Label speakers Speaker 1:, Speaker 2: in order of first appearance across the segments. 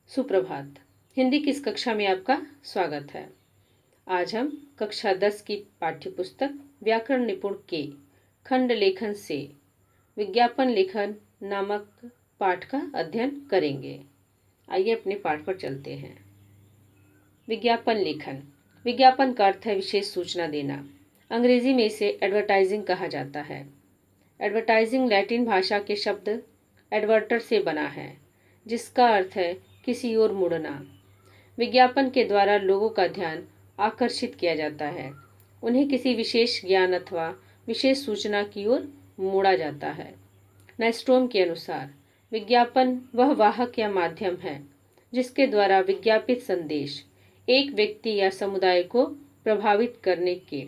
Speaker 1: सुप्रभात। हिंदी की इस कक्षा में आपका स्वागत है। आज हम कक्षा 10 की पाठ्य पुस्तक व्याकरण निपुण के खंड लेखन से विज्ञापन लेखन नामक पाठ का अध्ययन करेंगे। आइए अपने पाठ पर चलते हैं। विज्ञापन लेखन। विज्ञापन का अर्थ है विशेष सूचना देना। अंग्रेजी में इसे एडवर्टाइजिंग कहा जाता है। एडवर्टाइजिंग लैटिन भाषा के शब्द एडवर्टर से बना है, जिसका अर्थ है किसी ओर मुड़ना। विज्ञापन के द्वारा लोगों का ध्यान आकर्षित किया जाता है, उन्हें किसी विशेष ज्ञान अथवा विशेष सूचना की ओर मोड़ा जाता है। नाइस्ट्रोम के अनुसार विज्ञापन वह वाहक या माध्यम है जिसके द्वारा विज्ञापित संदेश एक व्यक्ति या समुदाय को प्रभावित करने के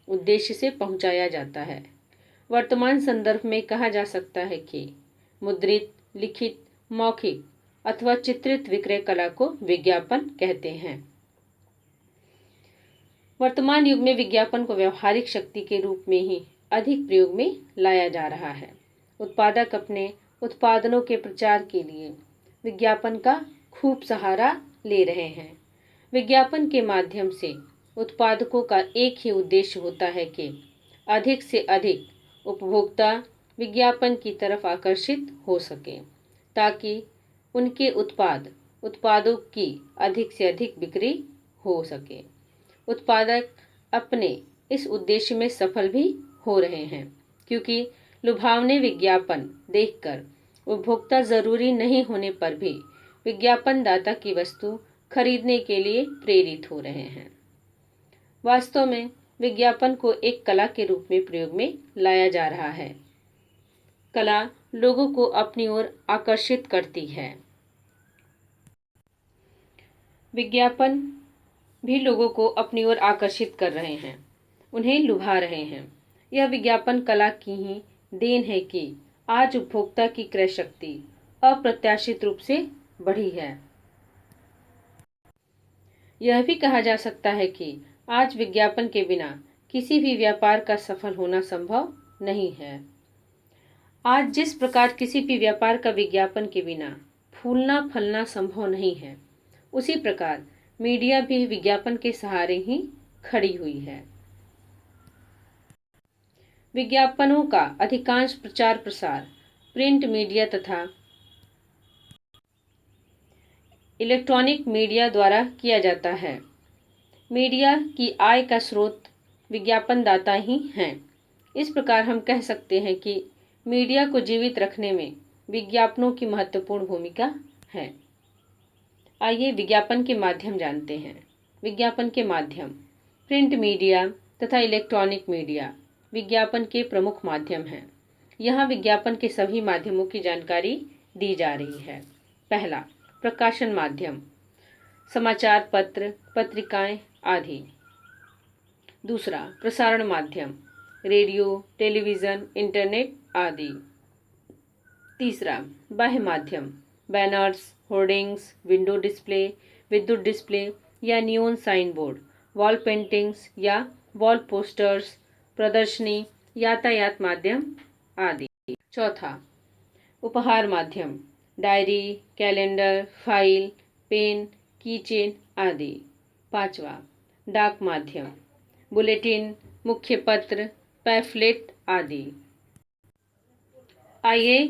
Speaker 1: उद्देश्य से पहुंचाया जाता है। वर्तमान संदर्भ में कहा जा सकता है कि मुद्रित, लिखित, मौखिक अथवा चित्रित विक्रय कला को विज्ञापन कहते हैं। वर्तमान युग में विज्ञापन को व्यवहारिक शक्ति के रूप में ही अधिक प्रयोग में लाया जा रहा है। उत्पादक अपने उत्पादनों के प्रचार के लिए विज्ञापन का खूब सहारा ले रहे हैं। विज्ञापन के माध्यम से उत्पादकों का एक ही उद्देश्य होता है कि अधिक से अधिक उपभोक्ता विज्ञापन की तरफ आकर्षित हो सके, ताकि उनके उत्पादों की अधिक से अधिक बिक्री हो सके। उत्पादक अपने इस उद्देश्य में सफल भी हो रहे हैं, क्योंकि लुभावने विज्ञापन देखकर उपभोक्ता जरूरी नहीं होने पर भी विज्ञापन दाता की वस्तु खरीदने के लिए प्रेरित हो रहे हैं। वास्तव में विज्ञापन को एक कला के रूप में प्रयोग में लाया जा रहा है। कला लोगों को अपनी ओर आकर्षित करती है। विज्ञापन भी लोगों को अपनी ओर आकर्षित कर रहे हैं, उन्हें लुभा रहे हैं। यह विज्ञापन कला की ही देन है कि आज उपभोक्ता की क्रय शक्ति अप्रत्याशित रूप से बढ़ी है। यह भी कहा जा सकता है कि आज विज्ञापन के बिना किसी भी व्यापार का सफल होना संभव नहीं है। आज जिस प्रकार किसी भी व्यापार का विज्ञापन के बिना फूलना फलना संभव नहीं है, उसी प्रकार मीडिया भी विज्ञापन के सहारे ही खड़ी हुई है। विज्ञापनों का अधिकांश प्रचार प्रसार प्रिंट मीडिया तथा इलेक्ट्रॉनिक मीडिया द्वारा किया जाता है। मीडिया की आय का स्रोत विज्ञापन दाता ही हैं। इस प्रकार हम कह सकते हैं कि मीडिया को जीवित रखने में विज्ञापनों की महत्वपूर्ण भूमिका है। आइए विज्ञापन के माध्यम जानते हैं। विज्ञापन के माध्यम प्रिंट मीडिया तथा इलेक्ट्रॉनिक मीडिया विज्ञापन के प्रमुख माध्यम हैं। यहाँ विज्ञापन के सभी माध्यमों की जानकारी दी जा रही है। पहला, प्रकाशन माध्यम, समाचार पत्र, पत्रिकाएं आदि। दूसरा, प्रसारण माध्यम, रेडियो, टेलीविज़न, इंटरनेट आदि। तीसरा, बाह्य माध्यम, बैनर्स, होर्डिंग्स, विंडो डिस्प्ले, विद्युत डिस्प्ले या neon sign board, wall paintings या वॉल पोस्टर्स, प्रदर्शनी, यातायात माध्यम आदि। चौथा, उपहार माध्यम, diary, calendar, file, pen, keychain आदि। पांचवा, डाक माध्यम, बुलेटिन, मुख्य पत्र, पैफलेट आदि। आइए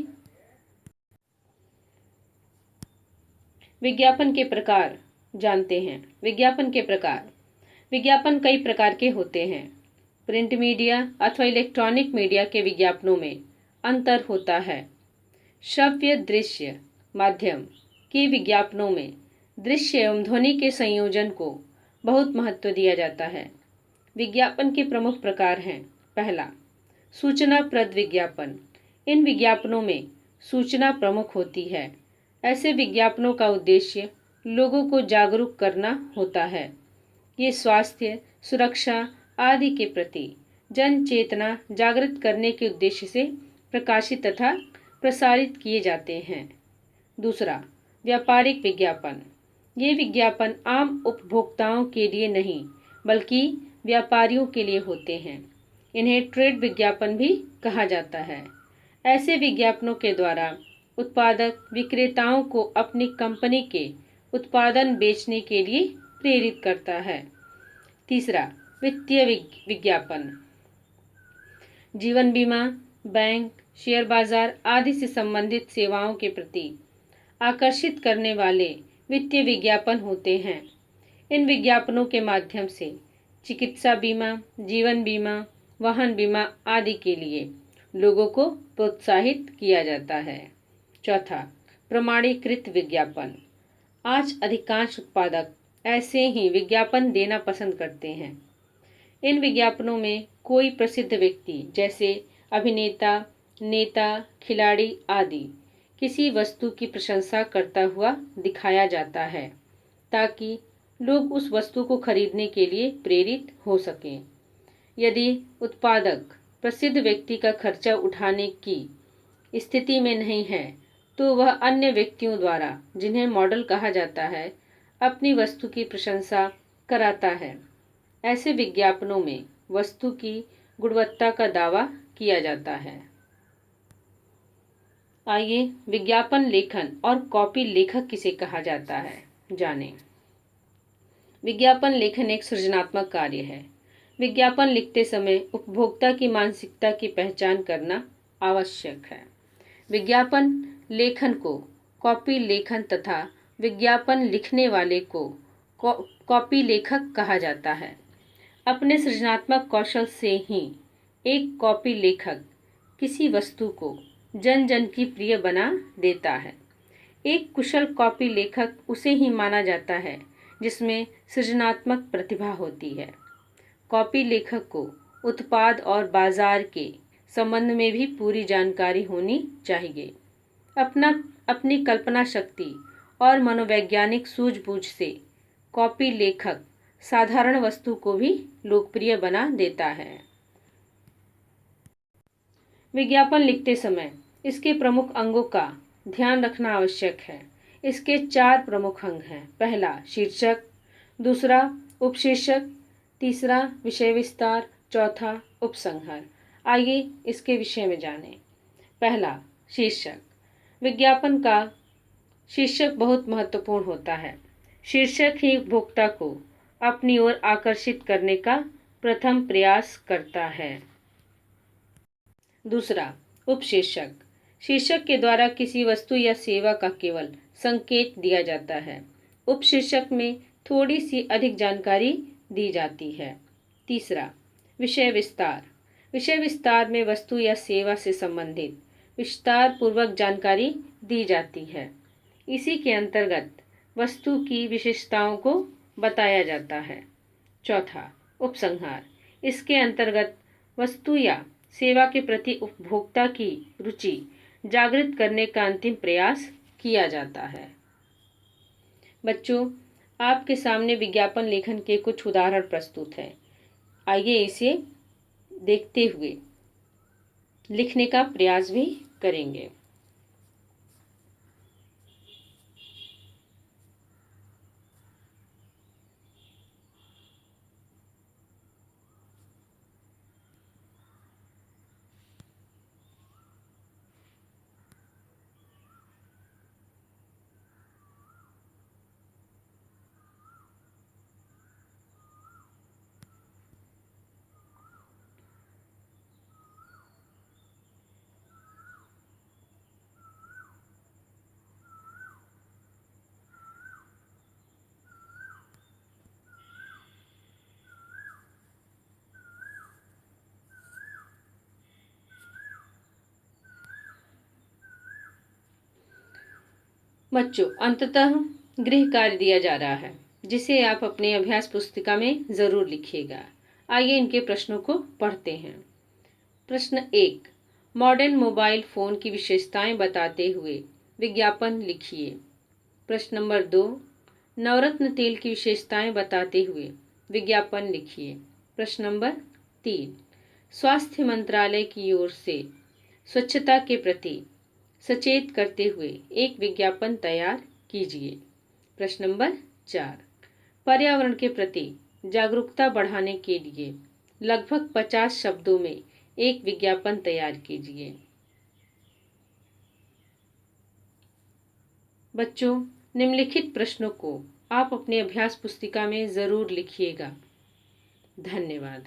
Speaker 1: विज्ञापन के प्रकार जानते हैं। विज्ञापन के प्रकार। विज्ञापन कई प्रकार के होते हैं। प्रिंट मीडिया अथवा इलेक्ट्रॉनिक मीडिया के विज्ञापनों में अंतर होता है। श्रव्य दृश्य माध्यम के विज्ञापनों में दृश्य एवं ध्वनि के संयोजन को बहुत महत्व दिया जाता है। विज्ञापन के प्रमुख प्रकार हैं। पहला, सूचनाप्रद विज्ञापन। इन विज्ञापनों में सूचना प्रमुख होती है। ऐसे विज्ञापनों का उद्देश्य लोगों को जागरूक करना होता है। ये स्वास्थ्य, सुरक्षा आदि के प्रति जन चेतना जागृत करने के उद्देश्य से प्रकाशित तथा प्रसारित किए जाते हैं। दूसरा, व्यापारिक विज्ञापन। ये विज्ञापन आम उपभोक्ताओं के लिए नहीं, बल्कि व्यापारियों के लिए होते हैं। इन्हें ट्रेड विज्ञापन भी कहा जाता है। ऐसे विज्ञापनों के द्वारा उत्पादक विक्रेताओं को अपनी कंपनी के उत्पादन बेचने के लिए प्रेरित करता है। तीसरा, वित्तीय विज्ञापन। जीवन बीमा, बैंक, शेयर बाजार आदि से संबंधित सेवाओं के प्रति आकर्षित करने वाले वित्तीय विज्ञापन होते हैं। इन विज्ञापनों के माध्यम से चिकित्सा बीमा, जीवन बीमा, वाहन बीमा आदि के लिए लोगों को प्रोत्साहित किया जाता है। चौथा, प्रमाणीकृत विज्ञापन। आज अधिकांश उत्पादक ऐसे ही विज्ञापन देना पसंद करते हैं। इन विज्ञापनों में कोई प्रसिद्ध व्यक्ति जैसे अभिनेता, नेता, खिलाड़ी आदि किसी वस्तु की प्रशंसा करता हुआ दिखाया जाता है ताकि लोग उस वस्तु को खरीदने के लिए प्रेरित हो सकें। यदि उत्पादक प्रसिद्ध व्यक्ति का खर्चा उठाने की स्थिति में नहीं है तो वह अन्य व्यक्तियों द्वारा, जिन्हें मॉडल कहा जाता है, अपनी वस्तु की प्रशंसा कराता है। ऐसे विज्ञापनों में वस्तु की गुणवत्ता का दावा किया जाता है। आइए विज्ञापन लेखन और कॉपी लेखक किसे कहा जाता है जानें। विज्ञापन लेखन एक सृजनात्मक कार्य है। विज्ञापन लिखते समय उपभोक्ता की मानसिकता की पहचान करना आवश्यक है। विज्ञापन लेखन को कॉपी लेखन तथा विज्ञापन लिखने वाले को कॉपी लेखक कहा जाता है। अपने सृजनात्मक कौशल से ही एक कॉपी लेखक किसी वस्तु को जन जन की प्रिय बना देता है। एक कुशल कॉपी लेखक उसे ही माना जाता है जिसमें सृजनात्मक प्रतिभा होती है। कॉपी लेखक को उत्पाद और बाजार के संबंध में भी पूरी जानकारी होनी चाहिए। अपनी कल्पना शक्ति और मनोवैज्ञानिक सूझबूझ से कॉपी लेखक साधारण वस्तु को भी लोकप्रिय बना देता है। विज्ञापन लिखते समय इसके प्रमुख अंगों का ध्यान रखना आवश्यक है। इसके 4 प्रमुख अंग हैं। पहला, शीर्षक, दूसरा, उपशीर्षक, तीसरा, विषय विस्तार, चौथा, उपसंहार। आइए इसके विषय में जानें। पहला, शीर्षक। विज्ञापन का शीर्षक बहुत महत्वपूर्ण होता है। शीर्षक ही उपभोक्ता को अपनी ओर आकर्षित करने का प्रथम प्रयास करता है। दूसरा, उपशीर्षक। शीर्षक के द्वारा किसी वस्तु या सेवा का केवल संकेत दिया जाता है। उपशीर्षक में थोड़ी सी अधिक जानकारी दी जाती है। तीसरा, विषय विस्तार। विषय विस्तार में वस्तु या सेवा से संबंधित विस्तार पूर्वक जानकारी दी जाती है। इसी के अंतर्गत वस्तु की विशेषताओं को बताया जाता है। चौथा, उपसंहार। इसके अंतर्गत वस्तु या सेवा के प्रति उपभोक्ता की रुचि जागृत करने का अंतिम प्रयास किया जाता है। बच्चों, आपके सामने विज्ञापन लेखन के कुछ उदाहरण प्रस्तुत हैं। आइए इसे देखते हुए लिखने का प्रयास भी करेंगे। बच्चों, अंततः गृह कार्य दिया जा रहा है जिसे आप अपने अभ्यास पुस्तिका में जरूर लिखिएगा। आइए इनके प्रश्नों को पढ़ते हैं। प्रश्न 1, मॉडर्न मोबाइल फोन की विशेषताएं बताते हुए विज्ञापन लिखिए। प्रश्न नंबर 2, नवरत्न तेल की विशेषताएं बताते हुए विज्ञापन लिखिए। प्रश्न नंबर 3, स्वास्थ्य मंत्रालय की ओर से स्वच्छता के प्रति सचेत करते हुए एक विज्ञापन तैयार कीजिए। प्रश्न नंबर 4, पर्यावरण के प्रति जागरूकता बढ़ाने के लिए लगभग 50 शब्दों में एक विज्ञापन तैयार कीजिए। बच्चों, निम्नलिखित प्रश्नों को आप अपनी अभ्यास पुस्तिका में ज़रूर लिखिएगा। धन्यवाद।